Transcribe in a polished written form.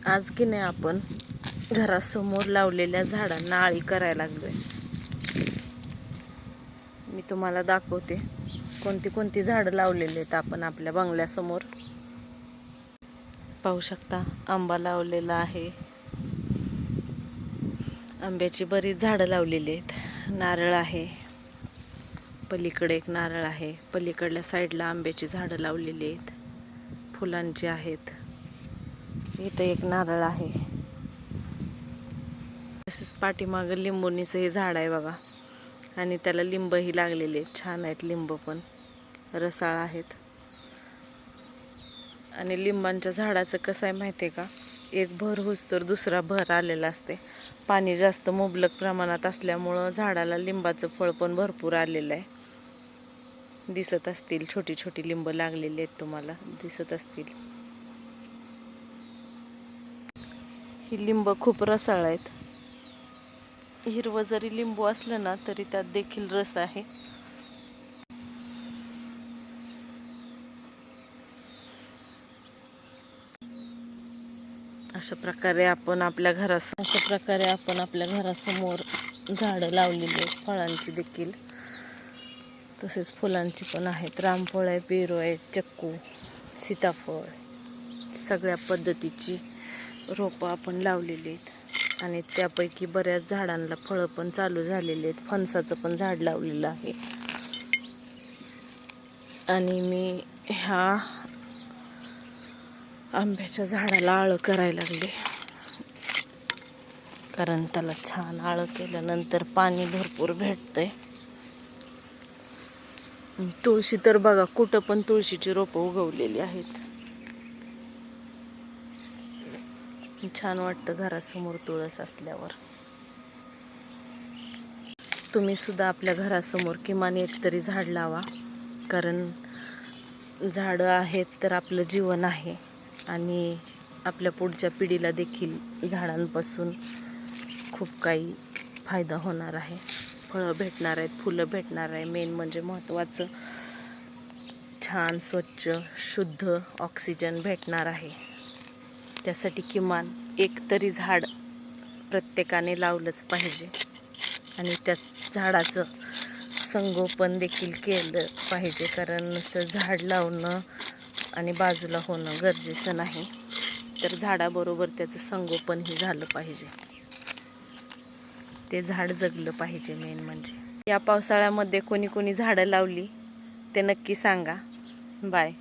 आज की नाही आपण घरासमोर लावलेल्या झाडांना आळी करायला लागलोय. मी तुम्हाला दाखवते कोणती कोणती झाडं लावलेली आहेत आपण आपल्या बंगल्यासमोर. पाहू शकता आंबा लावलेला आहे, आंब्याची बरीच झाडं लावलेली आहेत, नारळ आहे, पलीकडे एक नारळ आहे, पलीकडल्या साईडला आंब्याची झाडं लावलेली आहेत, फुलांची आहेत, इथं एक नारळ आहे. तसेच पाठीमागं लिंबुनीचं हे झाड आहे बघा, आणि त्याला लिंबही लागलेले आहेत, छान आहेत लिंब, पण रसाळ आहेत. आणि लिंबांच्या झाडाचं कसं आहे माहिती आहे का, एक भर होस तर दुसरा भर आलेला असते. पाणी जास्त मुबलक प्रमाणात असल्यामुळं झाडाला लिंबाचं फळ पण भरपूर आलेलं आहे. दिसत असतील, छोटी छोटी लिंब लागलेली आहेत, तुम्हाला दिसत असतील. ही लिंब खूप रसाळ आहेत. हिरवं जरी लिंबू असलं ना तरी त्यात देखील रस आहे. अशा प्रकारे आपण आपल्या घरासमोर झाडं लावलेली आहेत, फळांची देखील, तसेच फुलांची पण आहेत. रामफळ आहे, पेरू आहे, चक्कू, सीताफळ, सगळ्या पद्धतीची रोपं आपण लावलेली आहेत. आणि त्यापैकी बऱ्याच झाडांना फळं पण चालू झालेली आहेत. फणसाचं पण झाड लावलेलं आहे. आणि मी ह्या आंब्याच्या झाडाला आळं करायला लागले, कारण त्याला छान आळं केल्यानंतर पाणी भरपूर भेटतंय. तुळशी तर बघा, कुठं पण तुळशीची रोपं उगवलेली आहेत. छान वाटतं घरासमोर तुळस असल्यावर. तुम्ही सुद्धा आपल्या घरासमोर किमान एक तरी झाड लावा, कारण झाडं आहेत तर आपलं जीवन आहे. आणि आपल्या पुढच्या पिढीला देखील झाडांपासून खूप काही फायदा होणार आहे. फळं भेटणार आहेत, फुलं भेटणार आहे, मेन म्हणजे महत्त्वाचं छान स्वच्छ शुद्ध ऑक्सिजन भेटणार आहे. त्यासाठी किमान एक तरी झाड प्रत्येकाने लावलंच पाहिजे. आणि त्या झाडाचं संगोपन देखील केलं पाहिजे, कारण नुसतं झाड लावणं आणि बाजूला होणं गरजेचं नाही, तर झाडाबरोबर त्याचं संगोपनही झालं पाहिजे. ते झाड जगलं पाहिजे मेन म्हणजे. या पावसाळ्यामध्ये कोणी कोणी झाडं लावली ते नक्की सांगा. बाय.